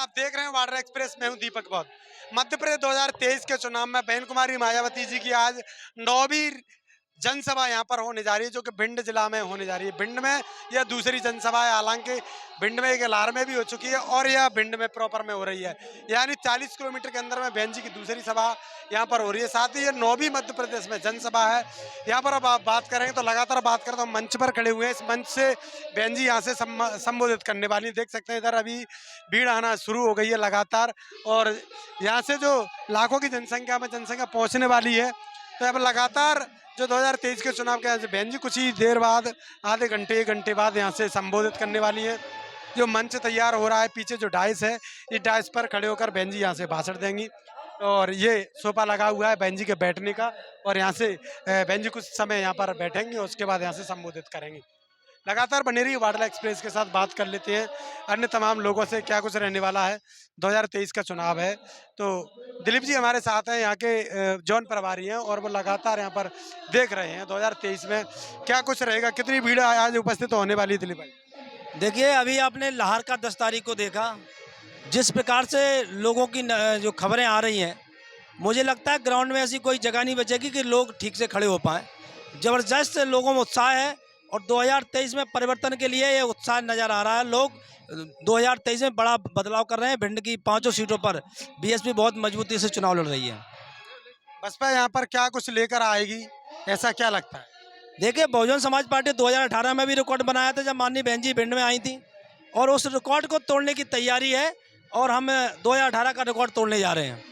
आप देख रहे हैं वाडरा एक्सप्रेस। मैं हूं दीपक बौद्ध। मध्य प्रदेश 2023 के चुनाव में बहन कुमारी मायावती जी की आज 9वीं जनसभा यहाँ पर होने जा रही है, जो कि भिंड जिला में होने जा रही है। भिंड में यह दूसरी जनसभा है, हालांकि भिंड में एक एलार में भी हो चुकी है और यह भिंड में प्रॉपर में हो रही है। यानी 40 किलोमीटर के अंदर में बहन जी की दूसरी सभा यहाँ पर हो रही है। साथ ही ये 9वीं मध्य प्रदेश में जनसभा है। यहाँ पर अब आप बात करेंगे तो लगातार बात करते हैं, मंच पर खड़े हुए हैं। इस मंच से बहन जी यहाँ से संबोधित करने वाली, देख सकते हैं इधर अभी भीड़ आना शुरू हो गई है लगातार, और यहाँ से जो लाखों की जनसंख्या में जनसंख्या पहुँचने वाली है। तो अब लगातार जो 2023 के चुनाव के बहन जी कुछ ही देर बाद, आधे घंटे 1 घंटे बाद यहाँ से संबोधित करने वाली है। जो मंच तैयार हो रहा है, पीछे जो डाइस है, इस डाइस पर खड़े होकर बहन जी यहाँ से भाषण देंगी, और ये सोफा लगा हुआ है बहन जी के बैठने का, और यहाँ से बहन जी कुछ समय यहाँ पर बैठेंगे और उसके बाद यहाँ से संबोधित करेंगी। लगातार बने रही वाडला एक्सप्रेस के साथ बात कर लेते हैं अन्य तमाम लोगों से क्या कुछ रहने वाला है। 2023 का चुनाव है, तो दिलीप जी हमारे साथ हैं, यहाँ के जौन प्रभारी हैं, और वो लगातार यहाँ पर देख रहे हैं 2023 में क्या कुछ रहेगा, कितनी भीड़ आज उपस्थित होने वाली है। दिलीप भाई देखिए, अभी आपने लाहौर का 10 तारीख को देखा, जिस प्रकार से लोगों की जो खबरें आ रही हैं, मुझे लगता है ग्राउंड में ऐसी कोई जगह नहीं बचेगी कि लोग ठीक से खड़े हो पाएँ। ज़बरदस्त लोगों में उत्साह है और 2023 में परिवर्तन के लिए ये उत्साह नज़र आ रहा है। लोग 2023 में बड़ा बदलाव कर रहे हैं। भिंड की 5 सीटों पर बीएसपी बहुत मजबूती से चुनाव लड़ रही है। बसपा यहाँ पर क्या कुछ लेकर आएगी, ऐसा क्या लगता है? देखिए, बहुजन समाज पार्टी 2018 में भी रिकॉर्ड बनाया था जब माननीय बहन जी भिंड में आई थी, और उस रिकॉर्ड को तोड़ने की तैयारी है, और हम 2018 का रिकॉर्ड तोड़ने जा रहे हैं।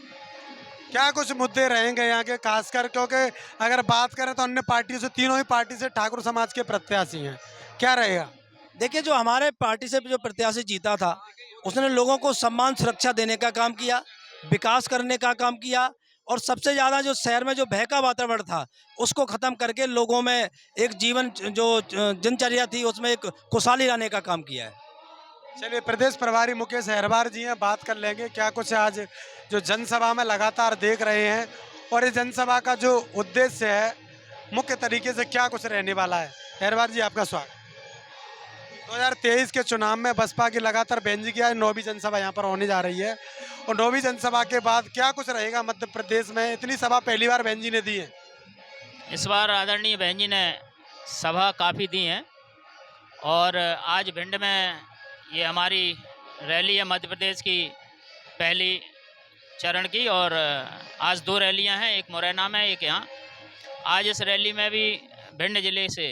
क्या कुछ मुद्दे रहेंगे यहाँ के, खासकर क्योंकि अगर बात करें तो अन्य पार्टियों से, तीनों ही पार्टी से ठाकुर समाज के प्रत्याशी हैं, क्या रहेगा? देखिए, जो हमारे पार्टी से जो प्रत्याशी जीता था, उसने लोगों को सम्मान सुरक्षा देने का काम किया, विकास करने का काम किया, और सबसे ज़्यादा जो शहर में जो भय का वातावरण था उसको ख़त्म करके लोगों में एक जीवन जो दिनचर्या थी उसमें एक खुशहाली लाने का काम किया है। चलिए, प्रदेश प्रभारी मुकेश अहरवार जी हैं, बात कर लेंगे क्या कुछ आज जो जनसभा में लगातार देख रहे हैं, और इस जनसभा का जो उद्देश्य है मुख्य तरीके से क्या कुछ रहने वाला है। अहरवार जी आपका स्वागत। 2023 के चुनाव में बसपा की लगातार बहन जी की आज 9वीं जनसभा यहाँ पर होने जा रही है, और 9वीं जनसभा के बाद क्या कुछ रहेगा मध्य प्रदेश में? इतनी सभा पहली बार बहन जी ने दी है। इस बार आदरणीय बहन जी ने सभा काफ़ी दी हैं, और आज भिंड में ये हमारी रैली है मध्य प्रदेश की पहली चरण की, और आज 2 रैलियां हैं, एक मुरैना में एक यहाँ। आज इस रैली में भी भिंड जिले से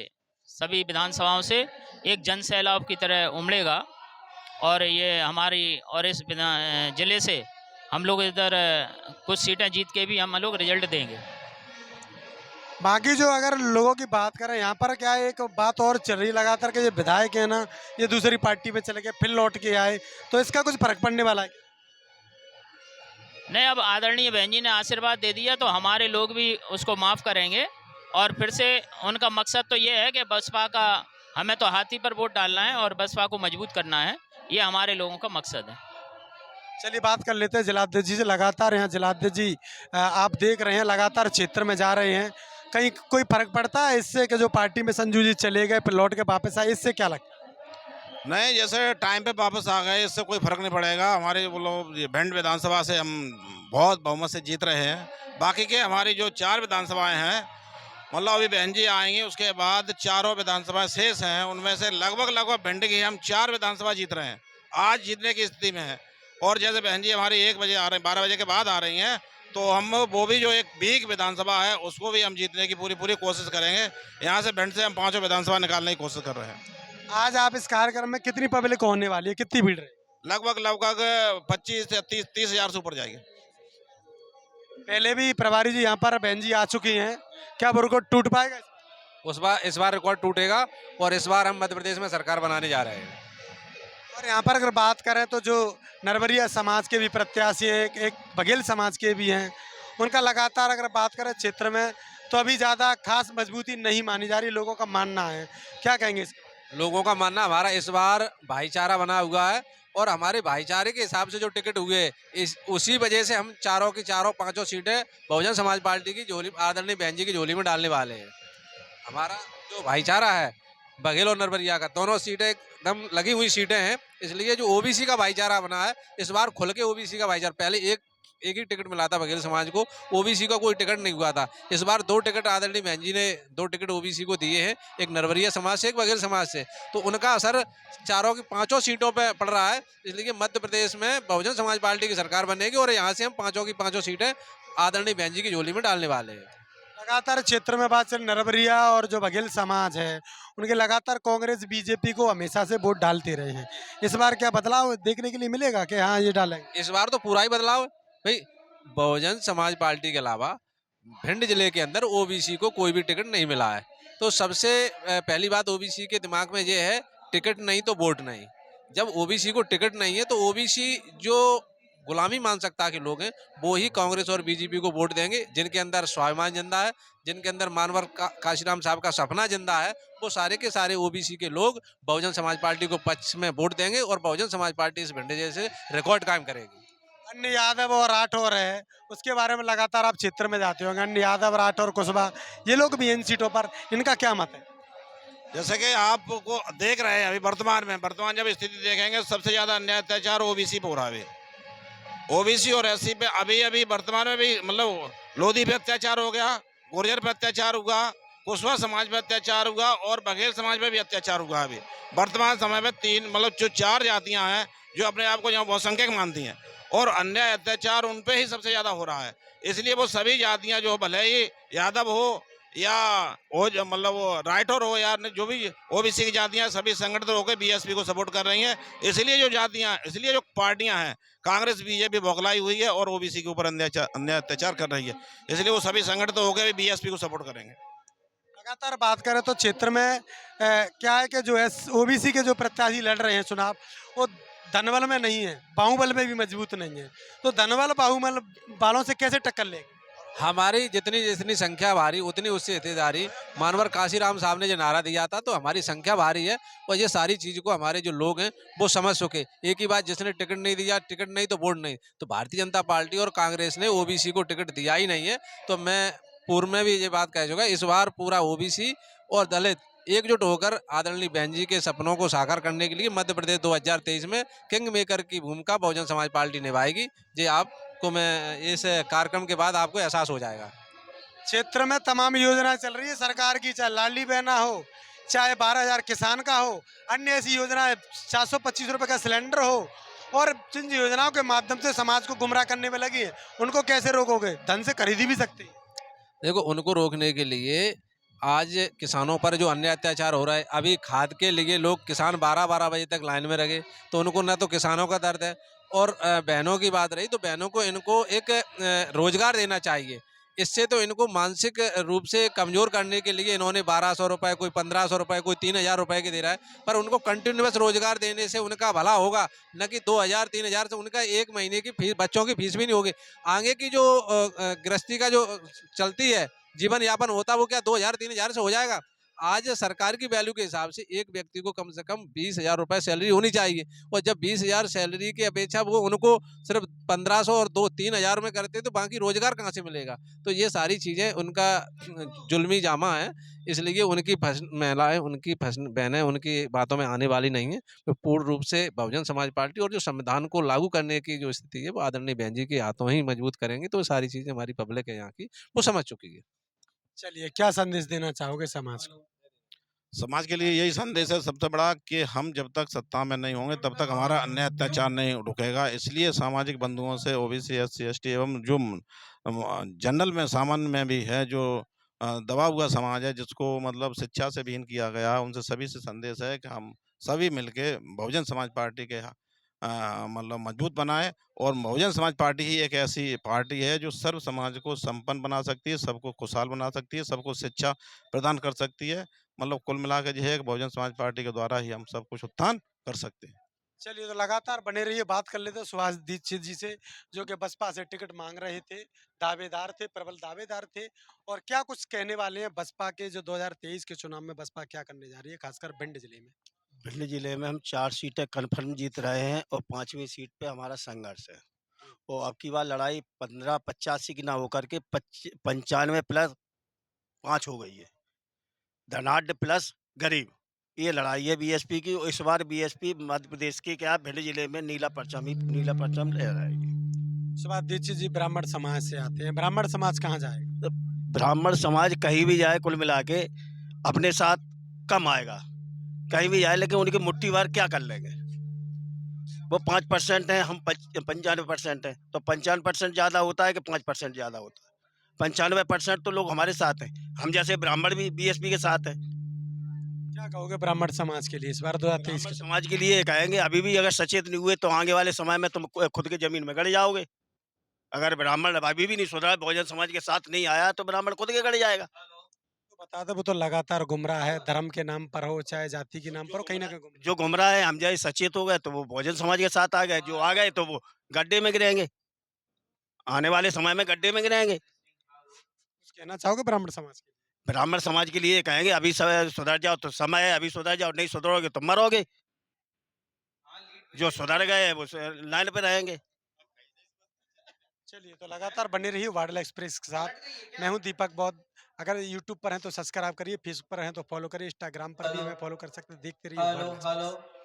सभी विधानसभाओं से एक जन सैलाब की तरह उमड़ेगा, और ये हमारी और इस जिले से हम लोग इधर कुछ सीटें जीत के भी हम लोग रिजल्ट देंगे। बाकी जो अगर लोगों की बात करें यहाँ पर, क्या एक बात और चल रही लगातार के ये विधायक है ना, ये दूसरी पार्टी में चले गए फिर लौट के आए, तो इसका कुछ फर्क पड़ने वाला है? नहीं, अब आदरणीय बहन जी ने आशीर्वाद दे दिया तो हमारे लोग भी उसको माफ़ करेंगे, और फिर से उनका मकसद तो ये है कि बसपा का, हमें तो हाथी पर वोट डालना है और बसपा को मजबूत करना है, ये हमारे लोगों का मकसद है। चलिए, बात कर लेते हैं जिलाध्यक्ष जी से। लगातार यहाँ जिलाध्यक्ष जी आप देख रहे हैं लगातार क्षेत्र में जा रहे हैं, कहीं कोई फर्क पड़ता है इससे कि जो पार्टी में संजू जी चले गए फिर लौट के वापस आए, इससे क्या लगता है? नहीं, जैसे टाइम पे वापस आ गए, इससे कोई फर्क नहीं पड़ेगा। हमारे वो लोग भिंड विधानसभा से हम बहुत बहुमत से जीत रहे हैं। बाकी के हमारी जो 4 विधानसभाएं हैं, मतलब अभी बहन जी आएंगी उसके बाद 4 विधानसभाएं शेष हैं, उनमें से लगभग भिंड की हम 4 विधानसभा जीत रहे हैं, आज जीतने की स्थिति में है। और जैसे बहन जी हमारी 1 बजे आ रहे हैं, 12 बजे के बाद आ रही हैं, तो हम वो भी जो एक बीक विधानसभा है उसको भी हम जीतने की पूरी कोशिश करेंगे। यहाँ से भिंड से हम 5 विधानसभा निकालने की कोशिश कर रहे हैं। आज आप इस कार्यक्रम में कितनी पब्लिक होने वाली है, कितनी भीड़ रही? लगभग 25 से 30 हज़ार से ऊपर जाएगी। पहले भी प्रभारी जी यहाँ पर बहन जी आ चुकी हैं, क्या वो रिकॉर्ड टूट पाएगा? इस बार रिकॉर्ड टूटेगा, और इस बार हम मध्य प्रदेश में सरकार बनाने जा रहे हैं। और यहाँ पर अगर बात करें तो जो नरवरिया समाज के भी प्रत्याशी हैं, एक बघेल समाज के भी हैं, उनका लगातार अगर बात करें क्षेत्र में तो अभी ज़्यादा खास मजबूती नहीं मानी जा रही, लोगों का मानना है, क्या कहेंगे इसके? लोगों का मानना हमारा इस बार भाईचारा बना हुआ है, और हमारे भाईचारे के हिसाब से जो टिकट हुए उसी वजह से हम चारों की चारों 5 सीटें बहुजन समाज पार्टी की झोली, आदरणीय बहन जी की झोली में डालने वाले हैं। हमारा जो भाईचारा है बघेल और नरवरिया का, दोनों सीटें एकदम लगी हुई सीटें हैं, इसलिए जो ओबीसी का भाईचारा बना है इस बार खुल के ओबीसी का भाईचारा, पहले एक ही टिकट मिला था बघेल समाज को, ओबीसी का कोई टिकट नहीं हुआ था। इस बार 2 टिकट आदरणीय बहन जी ने 2 टिकट ओबीसी को दिए हैं, एक नरवरिया समाज से, एक बघेल समाज से। तो उनका असर चारों की 5 सीटों पे पड़ रहा है। इसलिए मध्य प्रदेश में बहुजन समाज पार्टी की सरकार बनेगी और यहाँ से हम 5 की 5 सीटें आदरणीय बहन जी की झोली में डालने वाले हैं। लगातार क्षेत्र में बात चल नरबरिया और जो बघेल समाज है उनके लगातार कांग्रेस बीजेपी को हमेशा से वोट डालते रहे हैं। इस बार क्या बदलाव देखने के लिए मिलेगा कि हाँ ये डालेंगे? इस बार तो पूरा ही बदलाव है भाई। बहुजन समाज पार्टी के अलावा भिंड जिले के अंदर ओबीसी को कोई भी टिकट नहीं मिला है। तो सबसे पहली बात ओबीसी के दिमाग में ये है, टिकट नहीं तो वोट नहीं। जब ओबीसी को टिकट नहीं है तो ओबीसी जो गुलामी मानसिकता के लोग हैं वो ही कांग्रेस और बीजेपी को वोट देंगे। जिनके अंदर स्वाभिमान जिंदा है, जिनके अंदर मानवर काशीराम साहब का सपना जिंदा है, वो सारे के सारे ओबीसी के लोग बहुजन समाज पार्टी को पक्ष में वोट देंगे और बहुजन समाज पार्टी इस भिंड जैसे रिकॉर्ड कायम करेगी। अन्य यादव और राठौर है, उसके बारे में लगातार आप क्षेत्र में जाते होंगे। अन्य यादव, राठौर, कुशवाहा ये लोग भी इन सीटों पर, इनका क्या मत है? जैसे कि आपको देख रहे हैं अभी वर्तमान जब स्थिति देखेंगे सबसे ज्यादा अन्याय अत्याचार ओबीसी पे हो रहा है। ओबीसी और एससी पे अभी वर्तमान में भी मतलब लोधी पे अत्याचार हो गया, गुर्जर पे अत्याचार हुआ, कुशवाहा समाज पे अत्याचार हुआ और बघेल समाज पे भी अत्याचार हुआ। अभी वर्तमान समय में 3 मतलब जो 4 जातियां हैं जो अपने आप को यहाँ बहुसंख्यक मानती हैं और अन्याय अत्याचार उन पे ही सबसे ज्यादा हो रहा है। इसलिए वो सभी जातियां जो भले ही यादव हो या वो जो मतलब वो राठौर हो या जो भी ओबीसी की जातियां, सभी संगठित होकर बीएसपी को सपोर्ट कर रही हैं। इसलिए जो पार्टियां हैं कांग्रेस बीजेपी बौखलाई हुई है और ओबीसी के ऊपर अन्याय अत्याचार कर रही है। इसलिए वो सभी संगठित होकर बीएसपी को सपोर्ट करेंगे। लगातार बात करें तो क्षेत्र में क्या है कि जो है ओबीसी के जो प्रत्याशी लड़ रहे हैं चुनाव, वो धनबल में नहीं है, बाहुबल में भी मजबूत नहीं है। तो धनबल बाहुबल वालों से कैसे टक्कर लेंगे? हमारी जितनी जितनी संख्या भारी उतनी उससे हिस्सेदारी। मानवर काशीराम साहब ने जो नारा दिया था तो हमारी संख्या भारी है और ये सारी चीज़ को हमारे जो लोग हैं वो समझ सके। एक ही बात, जिसने टिकट नहीं दिया, टिकट नहीं तो वोट नहीं। तो भारतीय जनता पार्टी और कांग्रेस ने ओबीसी को टिकट दिया ही नहीं है। तो मैं पूर्व में भी ये बात कह चुका, इस बार पूरा ओबीसी और दलित एकजुट होकर आदरणीय बहन जी के सपनों को साकार करने के लिए मध्य प्रदेश 2023 में किंग मेकर की भूमिका बहुजन समाज पार्टी निभाएगी। ये आपको मैं इस कार्यक्रम के बाद आपको एहसास हो जाएगा। क्षेत्र में तमाम योजनाएं चल रही है सरकार की, चाहे लाडली बहना हो, चाहे 12,000 किसान का हो, अन्य ऐसी योजनाएं, 425 रुपए का सिलेंडर हो, और जिन योजनाओं के माध्यम से समाज को गुमराह करने में लगी है उनको कैसे रोकोगे? धन से खरीदी भी सकती है। देखो, उनको रोकने के लिए आज किसानों पर जो अन्य अत्याचार हो रहा है, अभी खाद के लिए लोग किसान 12-12 बजे तक लाइन में रहे, तो उनको न तो किसानों का दर्द है। और बहनों की बात रही तो बहनों को इनको एक रोजगार देना चाहिए। इससे तो इनको मानसिक रूप से कमज़ोर करने के लिए इन्होंने 1200 रुपये, कोई 1500 रुपये, कोई 3000 रुपये के दे रहा है। पर उनको कंटिन्यूस रोजगार देने से उनका भला होगा, न कि 2000-3000 से उनका एक महीने की फीस, बच्चों की फीस भी नहीं होगी। आगे की जो गृहस्थी का जो चलती है, जीवन यापन होता, वो क्या 2000-3000 से हो जाएगा? आज सरकार की वैल्यू के हिसाब से एक व्यक्ति को कम से कम 20,000 रुपये सैलरी होनी चाहिए। और जब 20,000 सैलरी की अपेक्षा वो उनको सिर्फ 1500 और 2-3,000 में करते तो बाकी रोजगार कहाँ से मिलेगा? तो ये सारी चीज़ें उनका जुल्मी जामा है। इसलिए उनकी महिलाएं, उनकी बहनें उनकी बातों में आने वाली नहीं है। तो पूर्ण रूप से बहुजन समाज पार्टी और जो संविधान को लागू करने की जो स्थिति है वो आदरणीय बहन जी के हाथों ही मजबूत करेंगे। तो सारी चीज़ें हमारी पब्लिक है यहाँ की, वो समझ चुकी है। चलिए, क्या संदेश देना चाहोगे समाज को? समाज के लिए यही संदेश है सबसे बड़ा कि हम जब तक सत्ता में नहीं होंगे तब तक हमारा अन्याय अत्याचार नहीं रुकेगा। इसलिए सामाजिक बंधुओं से ओबीसी, एससी, एसटी एवं जो जनरल में सामान्य में भी है जो दबा हुआ समाज है, जिसको मतलब शिक्षा से विहीन किया गया, उनसे सभी से संदेश है कि हम सभी मिलके बहुजन समाज पार्टी के मतलब मजबूत बनाए। और बहुजन समाज पार्टी ही एक ऐसी पार्टी है जो सर्व समाज को संपन्न बना सकती है, सबको खुशहाल बना सकती है, सबको शिक्षा प्रदान कर सकती है। मतलब कुल मिला के जो है बहुजन समाज पार्टी के द्वारा ही हम सब कुछ उत्थान कर सकते हैं। चलिए, तो लगातार बने रहिए। बात कर लेते हैं सुभाष दीक्षित जी से, जो कि बसपा से टिकट मांग रहे थे, दावेदार थे, प्रबल दावेदार थे, और क्या कुछ कहने वाले हैं बसपा के जो 2023 के चुनाव में बसपा क्या करने जा रही है, खासकर भिंड जिले में। भिंड जिले में हम 4 सीटें कन्फर्म जीत रहे हैं और 5वीं सीट पे हमारा संघर्ष है। और अब की बार लड़ाई 1585 की ना होकर के 95 प्लस 5 हो गई है। धनाढ़ प्लस गरीब, ये लड़ाई है बीएसपी की। इस बार बीएसपी मध्य प्रदेश के क्या भिंड जिले में नीला परचम ले रहेगी। सुभाष दीक्षित जी ब्राह्मण समाज से आते हैं, ब्राह्मण समाज कहाँ जाएगा? ब्राह्मण समाज कहीं भी जाए कुल मिला के अपने साथ कम आएगा, कहीं भी जाए, लेकिन उनकी मुट्ठी भर क्या कर लेंगे। वो 5% है, हम 95% है, तो 95% ज़्यादा होता है कि 5% ज़्यादा होता है? 95% तो लोग हमारे साथ हैं, हम जैसे ब्राह्मण भी बीएसपी के साथ हैं। क्या कहोगे ब्राह्मण समाज के लिए इस बार 2023 ब्राह्मण के? समाज के लिए कहेंगे अभी भी अगर सचेत नहीं हुए तो आगे वाले समय में तुम खुद के जमीन में गड़ जाओगे। अगर ब्राह्मण अभी भी नहीं सुधरा, बहुजन समाज के साथ नहीं आया, तो ब्राह्मण खुद के गड़ जाएगा। तो बता दो, वो तो लगातार गुमराह है, धर्म के नाम पर हो चाहे जाति के नाम पर हो, कहीं ना कहीं गुमराह। जो गुमराह है, हम जैसे सचेत हो गए तो वो बहुजन समाज के साथ आ गए, जो आ गए तो वो गड्ढे में गिरेंगे, आने वाले समय में गड्ढे में गिरेंगे। कुछ कहना चाहोगे ब्राह्मण समाज के लिए? ब्राह्मण समाज के लिए कहेंगे अभी सुधर जाओ तो समय है, अभी सुधर जाओ, नहीं सुधरोगे तो मरोगे। जो सुधर गए वो लाइन पे रहेंगे। चलिए, तो लगातार बने रहिए वाडला एक्सप्रेस के साथ। मैं हूं दीपक बौद्ध। अगर यूट्यूब पर हैं तो सब्सक्राइब करिए, फेसबुक पर हैं तो फॉलो करिए, इंस्टाग्राम पर भी हमें फॉलो कर सकते हैं। देखते रहिए वाडला एक्सप्रेस।